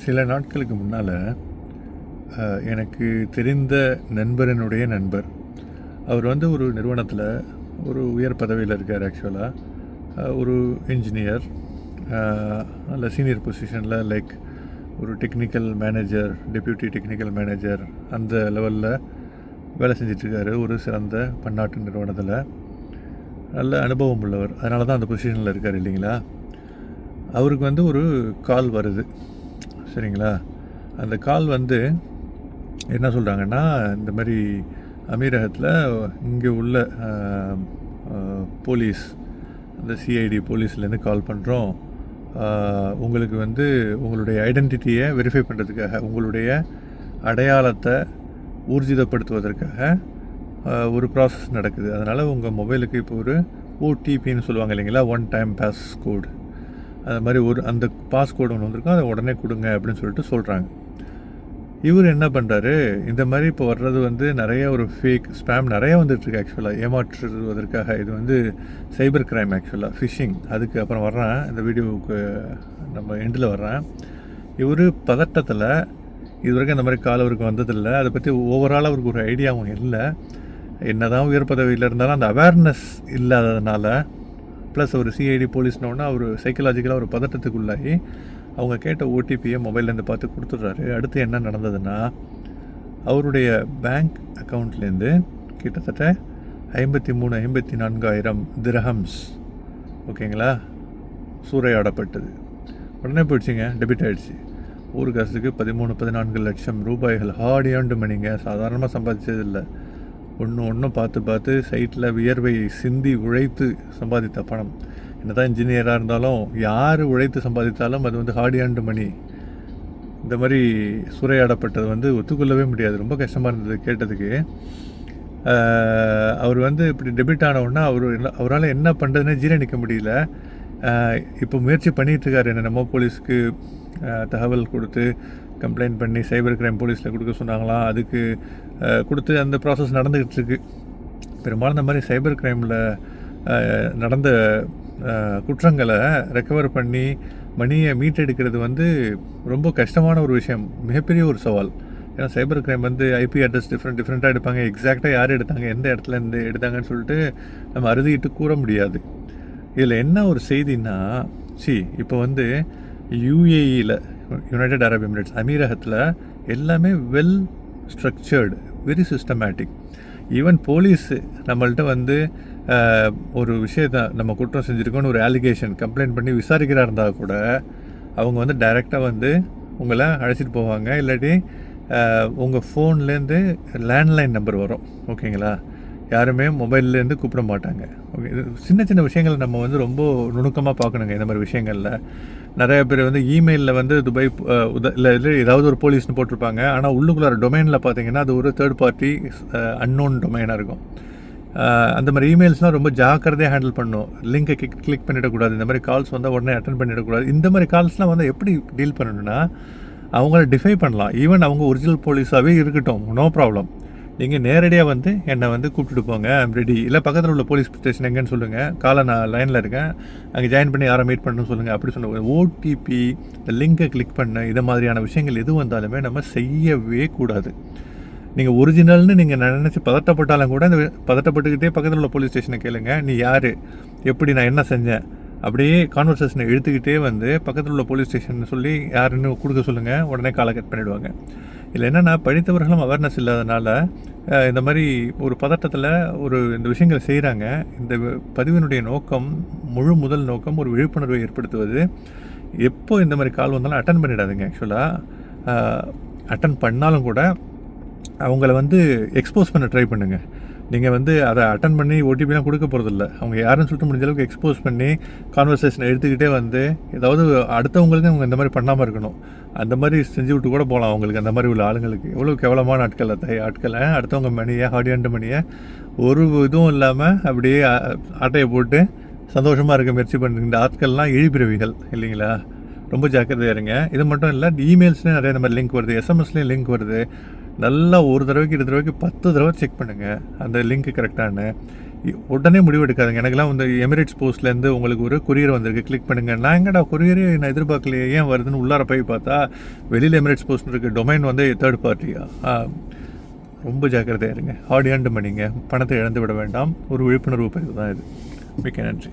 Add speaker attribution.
Speaker 1: சில நாட்களுக்கு முன்னால் எனக்கு தெரிந்த நண்பரினுடைய நண்பர், அவர் வந்து ஒரு நிறுவனத்தில் ஒரு உயர் பதவியில் இருக்கார். ஆக்சுவலாக ஒரு இன்ஜினியர், நல்ல சீனியர் பொசிஷனில், லைக் ஒரு technical manager, deputy technical manager அந்த லெவலில் வேலை செஞ்சிட்ருக்காரு ஒரு சிறந்த பன்னாட்டு நிறுவனத்தில். நல்ல அனுபவம் உள்ளவர், அதனால தான் அந்த பொசிஷனில் இருக்கார் இல்லைங்களா. அவருக்கு வந்து ஒரு கால் வருது, சரிங்களா. அந்த கால் வந்து என்ன சொல்கிறாங்கன்னா, இந்த மாதிரி அமீரகத்தில் இங்கே உள்ள போலீஸ், அந்த சிஐடி போலீஸ்லேருந்து கால் பண்ணுறோம். உங்களுக்கு வந்து உங்களுடைய ஐடென்டிட்டியை வெரிஃபை பண்ணுறதுக்காக, உங்களுடைய அடையாளத்தை ஊர்ஜிதப்படுத்துவதற்காக ஒரு ப்ராசஸ் நடக்குது. அதனால் உங்கள் மொபைலுக்கு இப்போ ஒரு ஓடிபின்னு சொல்லுவாங்க இல்லைங்களா, ஒன் டைம் பாஸ் கோடு, அது மாதிரி ஒரு அந்த பாஸ்கோடு ஒன்று வந்திருக்கும், அதை உடனே கொடுங்க அப்படின்னு சொல்கிறாங்க. இவர் என்ன பண்ணுறாரு, இந்த மாதிரி இப்போ வர்றது வந்து நிறைய ஒரு ஃபேக் ஸ்பேம் நிறைய வந்துட்டுருக்கு. ஆக்சுவலாக ஏமாற்றுவதற்காக இது வந்து சைபர் கிரைம், ஆக்சுவலாக ஃபிஷிங். அதுக்கு அப்புறம் வர்றேன், இந்த வீடியோவுக்கு நம்ம எண்டில் வர்றேன். இவர் பதட்டத்தில் இது வரைக்கும் அந்த மாதிரி கால் அவருக்கு வந்ததில்லை, அதை பற்றி ஓவரால் அவருக்கு ஒரு ஐடியாவும் இல்லை. என்ன தான் உயர் பதவியில் இருந்தாலும் அந்த அவேர்னஸ் இல்லாததுனால, ப்ளஸ் ஒரு சிஐடி போலீஸ்னோன்னா அவர் சைக்கலாஜிக்கலாக ஒரு பதட்டத்துக்குள்ளாகி அவங்க கேட்ட ஓடிபியை மொபைல்லேருந்து பார்த்து கொடுத்துட்றாரு. அடுத்து என்ன நடந்ததுன்னா, அவருடைய பேங்க் அக்கௌண்ட்லேருந்து கிட்டத்தட்ட 53,54,000 திரஹம்ஸ், ஓகேங்களா, சூறையாடப்பட்டது. உடனே போயிடுச்சுங்க, டெபிட் ஆகிடுச்சு. ஒரு காசுக்கு 13-14 லட்சம் ரூபாய்கள் ஹார்ட் ஏர்ன்டு மணிங்க, சாதாரணமாக சம்பாதிச்சதில்லை. ஒன்றும் பார்த்து சைட்டில் வியர்வை சிந்தி உழைத்து சம்பாதித்த பணம். என்ன தான் இன்ஜினியராக இருந்தாலும் யார் உழைத்து சம்பாதித்தாலும் அது வந்து ஹார்ட் ஏர்ன்டு மணி. இந்த மாதிரி சூறையாடப்பட்டது வந்து ஒத்துக்கொள்ளவே முடியாது. ரொம்ப கஷ்டமாக இருந்தது கேட்டதுக்கு. அவர் வந்து இப்படி டெபிட் ஆனவுடனே அவரால் என்ன பண்ணுறதுனே ஜீரணிக்க முடியல. இப்போ முயற்சி பண்ணிகிட்ருக்காரு, என்னென்னமோ போலீஸ்க்கு தகவல் கொடுத்து கம்ப்ளைண்ட் பண்ணி சைபர் கிரைம் போலீஸில் கொடுக்க சொன்னாங்களாம். அதுக்கு கொடுத்து அந்த ப்ராசஸ் நடந்துக்கிட்டு இருக்கு. பெரும்பாலும் இந்த மாதிரி சைபர் கிரைமில் நடந்த குற்றங்களை ரெக்கவர் பண்ணி மணியை மீட்டெடுக்கிறது வந்து ரொம்ப கஷ்டமான ஒரு விஷயம், மிகப்பெரிய ஒரு சவால். ஏன்னா சைபர் கிரைம் வந்து ஐபி அட்ரஸ் டிஃப்ரெண்ட்டாக எடுப்பாங்க. எக்ஸாக்டாக யார் எடுத்தாங்க, எந்த இடத்துல இருந்து எடுத்தாங்கன்னு சொல்லிட்டு நம்ம அறுதிட்டு கூற முடியாது. இதில் என்ன ஒரு செய்தின்னா, இப்போ வந்து யுஏஇயில், யுனைடெட் அரப் எமிரேட்ஸ், அமீரகத்தில் எல்லாமே well structured, very systematic. Even police நம்மள்கிட்ட வந்து ஒரு விஷயத்தை நம்ம குற்றம் செஞ்சுருக்கோன்னு ஒரு அலிகேஷன் கம்ப்ளைண்ட் பண்ணி விசாரிக்கிறா இருந்தால் கூட அவங்க வந்து டைரெக்டாக வந்து உங்களை அழைச்சிட்டு போவாங்க. இல்லாட்டி உங்கள் ஃபோன்லேருந்து லேண்ட்லைன் நம்பர் வரும், ஓகேங்களா. யாருமே மொபைல்லேருந்து கூப்பிட மாட்டாங்க. ஓகே, சின்ன விஷயங்கள் நம்ம வந்து ரொம்ப நுணுக்கமாக பார்க்கணுங்க. இந்த மாதிரி விஷயங்களில் நிறைய பேர் வந்து இமெயிலில் வந்து துபாய் இல்லை ஏதாவது ஒரு போலீஸ்னு போட்டிருப்பாங்க. ஆனால் உள்ளுக்குள்ளார டொமைனில் பார்த்தீங்கன்னா அது ஒரு தேர்ட் பார்ட்டி அன்னோன் டொமைனாக இருக்கும். அந்த மாதிரி இமெயில்ஸ்லாம் ரொம்ப ஜாக்கிரதையாக ஹேண்டில் பண்ணணும். லிங்கை கிளிக் பண்ணிடக்கூடாது. இந்த மாதிரி கால்ஸ் வந்தால் உடனே அட்டன் பண்ணிடக்கூடாது. இந்த மாதிரி கால்ஸ்லாம் வந்து எப்படி டீல் பண்ணணும்னா, அவங்கள டிஃபை பண்ணலாம். ஈவன் அவங்க ஒரிஜினல் போலீஸாகவே இருக்கட்டும், நோ ப்ராப்ளம். நீங்கள் நேரடியாக வந்து என்னை வந்து கூப்பிட்டுட்டு போங்க, ஐம் ரெடி. இல்லை பக்கத்தில் உள்ள போலீஸ் ஸ்டேஷன் எங்கேன்னு சொல்லுங்கள், காலை நான் லைனில் இருக்கேன், அங்கே ஜாயின் பண்ணி யாரை மீட் பண்ணணும்னு சொல்லுங்கள், அப்படி சொல்லுங்கள். ஓடிபி, இந்த லிங்கை கிளிக் பண்ண, இதை மாதிரியான விஷயங்கள் எது வந்தாலுமே நம்ம செய்யவே கூடாது. நீங்கள் ஒரிஜினல்னு நீங்கள் நினச்சி பதட்டப்பட்டாலும் கூட இந்த பதட்டப்பட்டுக்கிட்டே பக்கத்தில் உள்ள போலீஸ் ஸ்டேஷனை கேளுங்க, நீ யார், எப்படி, நான் என்ன செஞ்சேன், அப்படியே கான்வர்சேஷனை எடுத்துக்கிட்டே வந்து பக்கத்தில் உள்ள போலீஸ் ஸ்டேஷன் சொல்லி யாருன்னு கொடுக்க சொல்லுங்கள். உடனே காலை கட் பண்ணிவிடுவாங்க. இதில் என்னென்னா, படித்தவர்களும் அவேர்னஸ் இல்லாதனால இந்த மாதிரி ஒரு பதட்டத்தில் இந்த விஷயங்களை செய்கிறாங்க. இந்த பதிவினுடைய நோக்கம், முதல் நோக்கம் ஒரு விழிப்புணர்வை ஏற்படுத்துவது. எப்போ இந்த மாதிரி கால் வந்தாலும் அட்டன் பண்ணிடாதுங்க. ஆக்சுவலாக அட்டன் பண்ணாலும் கூட அவங்கள வந்து எக்ஸ்போஸ் பண்ண ட்ரை பண்ணுங்கள். நீங்கள் வந்து அதை அட்டன் பண்ணி ஓடிபிலாம் கொடுக்க போகிறதில்ல. அவங்க யாருன்னு சொல்லிட்டு முடிஞ்ச அளவுக்கு எக்ஸ்போஸ் பண்ணி கான்வர்சேஷனை எடுத்துக்கிட்டே வந்து, ஏதாவது அடுத்தவங்களுக்கு அவங்க இந்த மாதிரி பண்ணாமல் இருக்கணும். அந்த மாதிரி செஞ்சு விட்டு கூட போகலாம். அவங்களுக்கு அந்த மாதிரி உள்ள ஆளுங்களுக்கு எவ்வளோ கேவலமான ஆட்களை அடுத்தவங்க மணியை, ஹார்ட் ஏர்ன்டு மணியை ஒரு இதுவும் இல்லாமல் அப்படியே ஆட்டையை போட்டு சந்தோஷமாக இருக்க முயற்சி பண்ணுற இந்த ஆட்கள்லாம் இழிபிறவிகள் இல்லைங்களா. ரொம்ப ஜாக்கிரதையாக இருங்க. இது மட்டும் இல்லை, இமெயில்ஸ்லேயும் நிறைய இந்த மாதிரி லிங்க் வருது, எஸ்எம்எஸ்லேயும் லிங்க் வருது. நல்லா ஒரு தடவைக்கு 2 தடவைக்கு 10 தடவை செக் பண்ணுங்கள் அந்த லிங்க் கரெக்டானு. உடனே முடிவு எடுக்காதுங்க. எனக்குலாம் வந்து எமிரேட்ஸ் போஸ்ட்லேருந்து உங்களுக்கு ஒரு கொரியர் வந்திருக்கு, கிளிக் பண்ணுங்கள். நான் எங்கடா கொரியரே நான் எதிர்பார்க்கலையே, ஏன் வருதுன்னு உள்ளார போய் பார்த்தா வெளியில் எமிரேட்ஸ் போஸ்ட் இருக்குது, டொமைன் வந்து தேர்ட் பார்ட்டியா. ரொம்ப ஜாக்கிரதையாக இருங்க. ஹார்ட் ஏர்ன்டு மணிங்க, பணத்தை இழந்து விட வேண்டாம். ஒரு விழிப்புணர்வு பதிவு தான் இது. மிக்க நன்றி.